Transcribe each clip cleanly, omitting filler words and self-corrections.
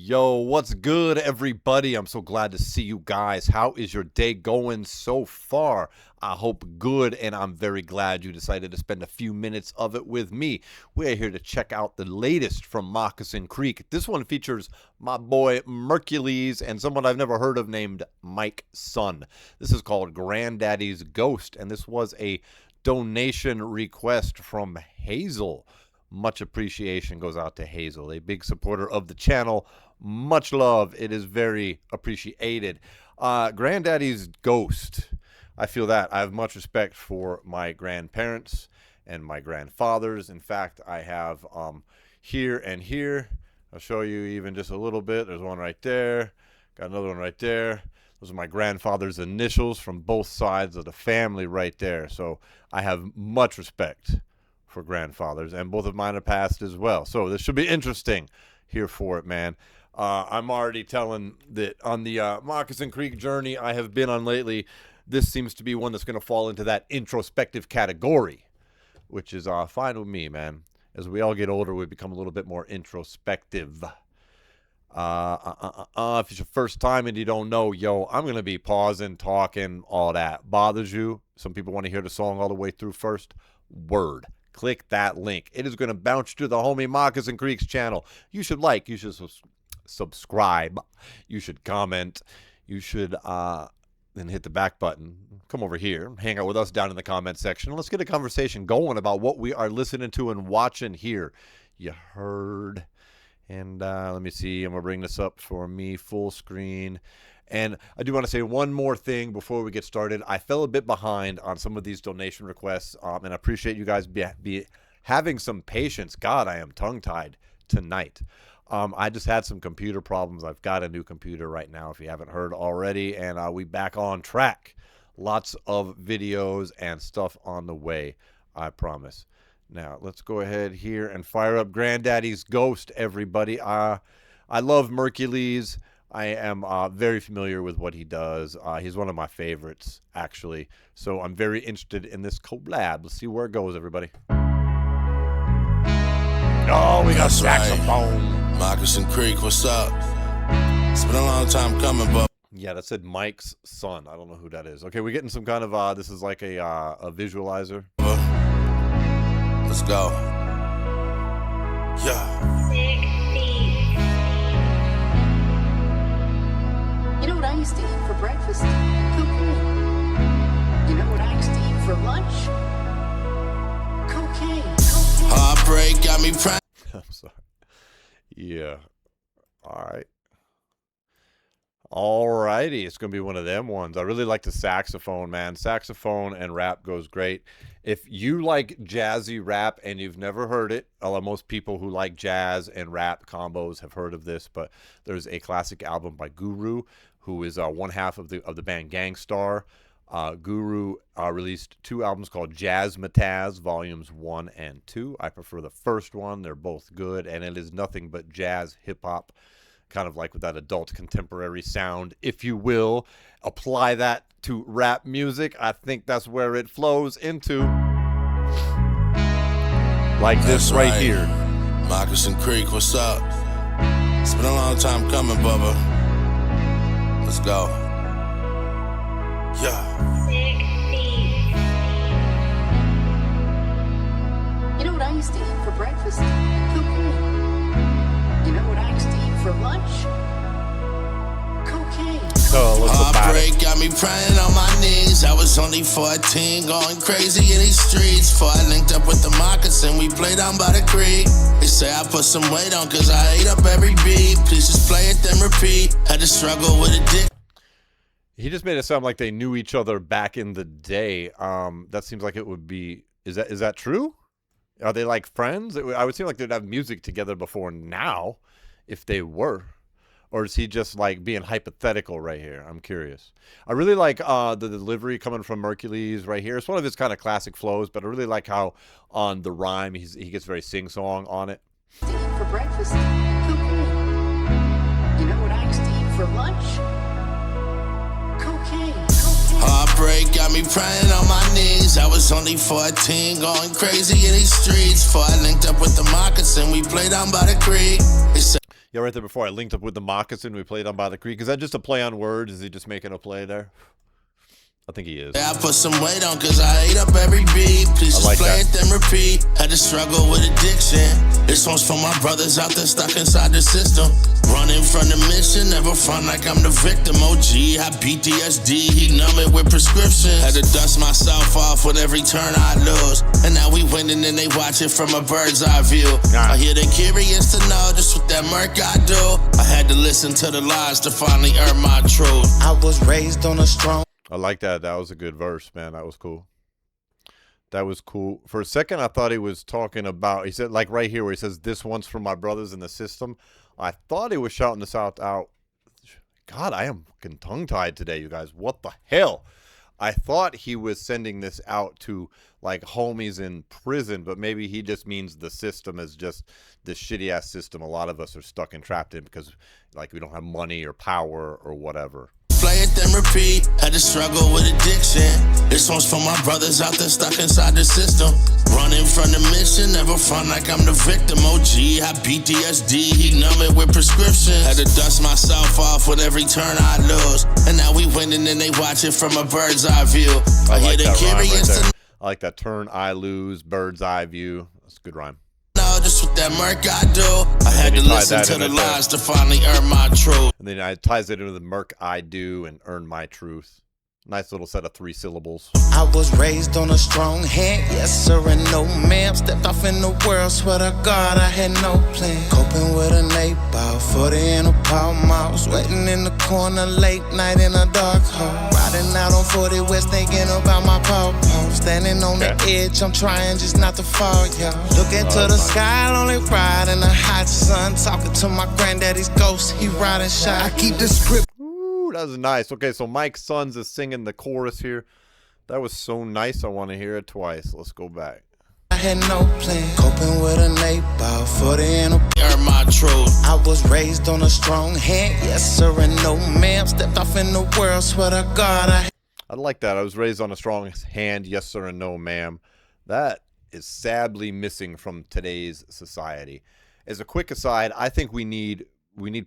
Yo, what's good, everybody? I'm so glad to see you guys. How is your day going so far? I hope good, and I'm very glad you decided to spend a few minutes of it with me. We're here to check out the latest from Moccasin Creek. This one features my boy Mercules and someone I've never heard of named Moccasin. This is called Grandaddys Ghost, and this was a donation request from Hazel. Much appreciation goes out to Hazel, a big supporter of the channel. Much love. It is very appreciated. Grandaddys Ghost. I feel that. I have much respect for my grandparents and my grandfathers. In fact, I have here and here. I'll show you even just a little bit. There's one right there. Got another one right there. Those are my grandfather's initials from both sides of the family right there. So I have much respect for grandfathers, and both of mine are passed as well. So this should be interesting. Here for it, man. I'm already telling that on the Moccasin Creek journey I have been on lately, this seems to be one that's going to fall into that introspective category, which is fine with me, man. As we all get older, we become a little bit more introspective. If it's your first time and you don't know, yo, I'm going to be pausing, talking, all that. Bothers you? Some people want to hear the song all the way through first. Word. Click that link. It is going to bounce to the homie Moccasin Creek's channel. You should like, you should subscribe, you should comment, you should then hit the back button. Come over here, hang out with us down in the comment section. Let's get a conversation going about what we are listening to and watching here. You heard? And let me see. I'm going to bring this up for me full screen. And I do want to say one more thing before we get started. I fell a bit behind on some of these donation requests, and I appreciate you guys be having some patience. God, I am tongue-tied tonight. I just had some computer problems. I've got a new computer right now, if you haven't heard already, and we back on track. Lots of videos and stuff on the way, I promise. Now, let's go ahead here and fire up Grandaddys Ghost, everybody. I love Mercules. I am very familiar with what he does. He's one of my favorites, actually. So I'm very interested in this collab. Let's see where it goes, everybody. Oh, we got saxophone. Right. Moccasin Creek, what's up? It's been a long time coming, but... Yeah, that said Mike's son. I don't know who that is. Okay, we're getting some kind of, this is like a visualizer. Let's go. Yeah. You know what I used to eat for breakfast? Cocaine. You know what I used to eat for lunch? Cocaine. Heartbreak got me proud. I'm sorry. Yeah. All right. Alrighty, it's going to be one of them ones. I really like the saxophone, man. Saxophone and rap goes great. If you like jazzy rap and you've never heard it, although most people who like jazz and rap combos have heard of this, but there's a classic album by Guru, who is one half of the band Gangstar. Guru released two albums called Jazzmatazz, Volumes 1 and 2. I prefer the first one. They're both good, and it is nothing but jazz hip-hop, kind of like with that adult contemporary sound, if you will. Apply that to rap music. I think that's where it flows into. Like That's this right here. Moccasin Creek, what's up? It's been a long time coming, Bubba. Let's go. Yeah. You know what I used to eat for breakfast? Cocaine. You know what I used to eat for lunch? Cocaine. Heartbreak got me praying on my knees. I was only 14, going crazy in these streets. Before I linked up with the Moccasin, we played down by the creek. They say I put some weight on cause I ate up every beat. Please just play it then repeat. Had to struggle with a dick. He just made it sound like they knew each other back in the day. That seems like it would be. Is that true? Are they like friends? I would seem like they'd have music together before now, if they were. Or is he just like being hypothetical right here? I'm curious. I really like the delivery coming from Mercules right here. It's one of his kind of classic flows, but I really like how on the rhyme he gets very sing-song on it. To eat for breakfast? Cocaine. You know what I used to eat for lunch? Cocaine. Heartbreak got me praying on my knees. I was only 14, going crazy in these streets. Before I linked up with the Moccasin, we played down by the creek. They said Yeah, right there before I linked up with the Moccasin we played on by the creek. Is that just a play on words? Is he just making a play there? I think he is. Yeah, I put some weight on cause I ate up every beat. Please just like play that. it then repeat. Had to struggle with addiction. This one's for my brothers out there stuck inside the system. Running from the mission, never front like I'm the victim. OG, I PTSD, he numb it with prescriptions. Had to dust myself off with every turn I lose. And now we winning and they watch it from a bird's eye view. I hear they curious to know just what that murk I do. I had to listen to the lies to finally earn my truth. I was raised on a strong. I like that. That was a good verse, man. That was cool. That was cool. For a second, I thought he was talking about, he said, like right here where he says, this one's for my brothers in the system. I thought he was shouting this out. God, I am fucking tongue-tied today, you guys. What the hell? I thought he was sending this out to, like, homies in prison, but maybe he just means the system is just this shitty-ass system a lot of us are stuck and trapped in because, like, we don't have money or power or whatever. Play it then repeat. Had to struggle with addiction. This one's for my brothers out there stuck inside the system. Running from the mission, never front like I'm the victim. OG, I PTSD, he numb it with prescriptions. Had to dust myself off with every turn I lose. And now we winning and they watch it from a bird's eye view. I hear like the that rhyme right curious there. to I like that turn, I lose, bird's eye view. That's a good rhyme. know just what that murk I do. I had to he tied listen that to in the it there. lies to finally earn my truth. And then it ties it into the murk I do and earn my truth. Nice little set of 3 syllables. I was raised on a strong hand, yes sir and no ma'am. Stepped off in the world, swear to God I had no plan. Coping with an 8-ball, 40 in a palm mouse. Waiting in the corner late night in a dark hole. Riding out on 40 West thinking about my pawpaw. Standing on the edge, I'm trying just not to fall, y'all. Looking to the sky, lonely ride in the hot sun. Talking to my granddaddy's ghost, he riding shot. I keep the script. Ooh, that was nice. Okay, so Mike Sons is singing the chorus here. That was so nice. I want to hear it twice. Let's go back. I had no plan. Coping with an 8-ball, 40 in a. Earn my truth. I was raised on a strong hand, yes sir and no ma'am. Stepped off in the world, swear to God I like that. I was raised on a strong hand, yes sir and no ma'am. That is sadly missing from today's society. As a quick aside, I think we need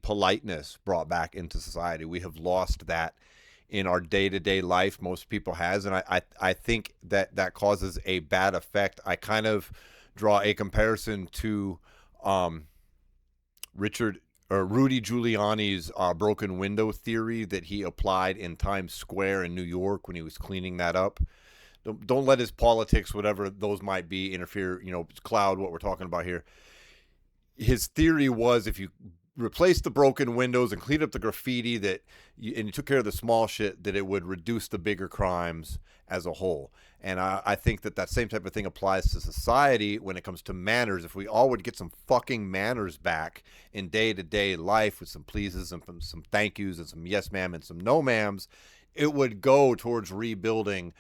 politeness brought back into society. We have lost that in our day-to-day life. Most people has, and I think that causes a bad effect. I kind of draw a comparison to Rudy Giuliani's broken window theory that he applied in Times Square in New York when he was cleaning that up. Don't let his politics, whatever those might be, interfere, cloud what we're talking about here. His theory was if you replace the broken windows and clean up the graffiti and you took care of the small shit, that it would reduce the bigger crimes as a whole. And I think that same type of thing applies to society when it comes to manners. If we all would get some fucking manners back in day-to-day life with some pleases and some thank yous and some yes ma'am and some no ma'ams, it would go towards rebuilding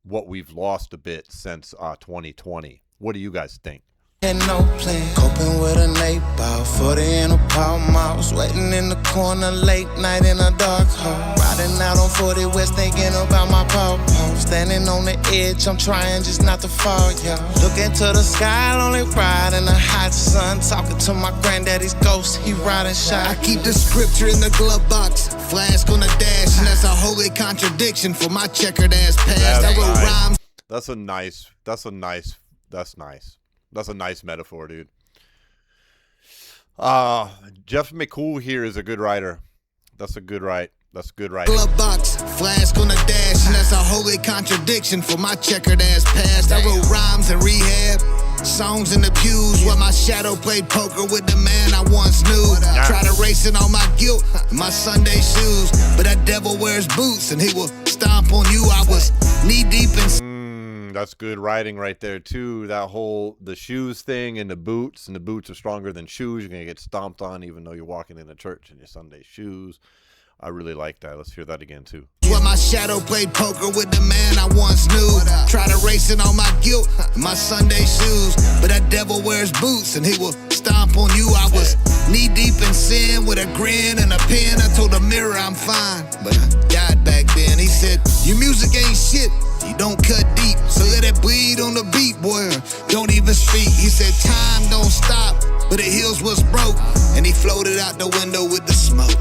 what we've lost a bit since 2020. What do you guys think? had no plan. Coping with an 8-ball, 40 in a palm mouse. Waiting in the corner late night in a dark hole. Riding out on 40 West thinking about my pawpaw. Standing on the edge, I'm trying just not to fall, y'all. Looking to the sky, lonely ride in the hot sun. Talking to my granddaddy's ghost, he riding shot. I keep the scripture in the glove box, flask on the dash, and that's a holy contradiction for my checkered ass past. I wrote rhymes. That's a nice metaphor, dude. Jeff McCool here is a good writer. That's a good write. Glove box, flask on the dash, and that's a holy contradiction for my checkered ass past. I wrote rhymes in rehab, songs in the pews, while my shadow played poker with the man I once knew. Try to race in all my guilt, in my Sunday shoes, but that devil wears boots and he will stomp on you. I was knee deep in. That's good writing right there too. That whole the shoes thing and the boots are stronger than shoes. You're gonna get stomped on even though you're walking in a church in your Sunday shoes. I really like that. Let's hear that again too. While my shadow played poker with the man I once knew. Try to race in all my guilt, in my Sunday shoes, but that devil wears boots and he will stomp on you. I was knee deep in sin with a grin and a pen. I told the mirror I'm fine, but I died back then. He said, your music ain't shit, you don't cut deep, so let it bleed on the beat, boy. Don't even speak. He said, time don't stop, but the heels was broke, and he floated out the window with the smoke.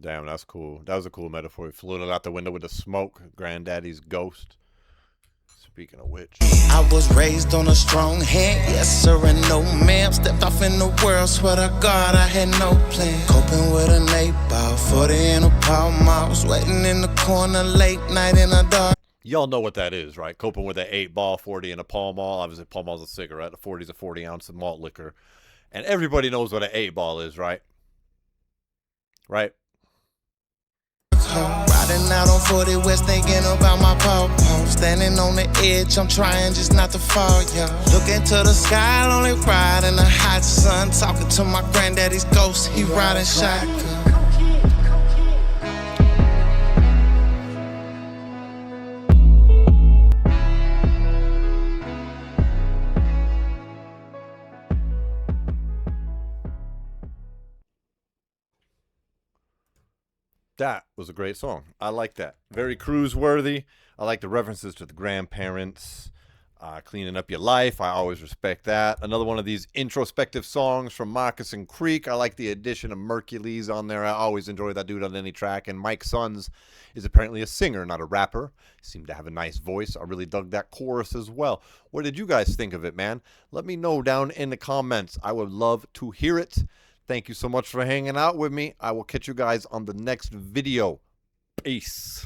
Damn, that's cool. That was a cool metaphor. He floated out the window with the smoke. Granddaddy's ghost. Speaking of which, I was raised on a strong hand, yes sir, and no ma'am. Stepped off in the world, swear to God I had no plan. Coping with an 8-ball, 40 in a palm mouse, waiting in the corner late night in the dark. y'all know what that is, right? Coping with an 8-ball, 40 in a Pall Mall. Obviously, Pall Mall's a cigarette. A 40 is a 40-ounce of malt liquor. And everybody knows what an 8-ball is, right? Right? Riding out on 40 West, thinking about my pawpaw. Standing on the edge, I'm trying just not to fall, yeah. Looking to the sky, lonely ride in the hot sun. Talking to my granddaddy's ghost, he riding shotgun. That was a great song. I like that. Very cruise worthy. I like the references to the grandparents, cleaning up your life. I always respect that. Another one of these introspective songs from Moccasin Creek. I like the addition of Mercules on there. I always enjoy that dude on any track. And Mike Sons is apparently a singer, not a rapper. He seemed to have a nice voice. I really dug that chorus as well. What did you guys think of it, man? Let me know down in the comments. I would love to hear it. Thank you so much for hanging out with me. I will catch you guys on the next video. Peace.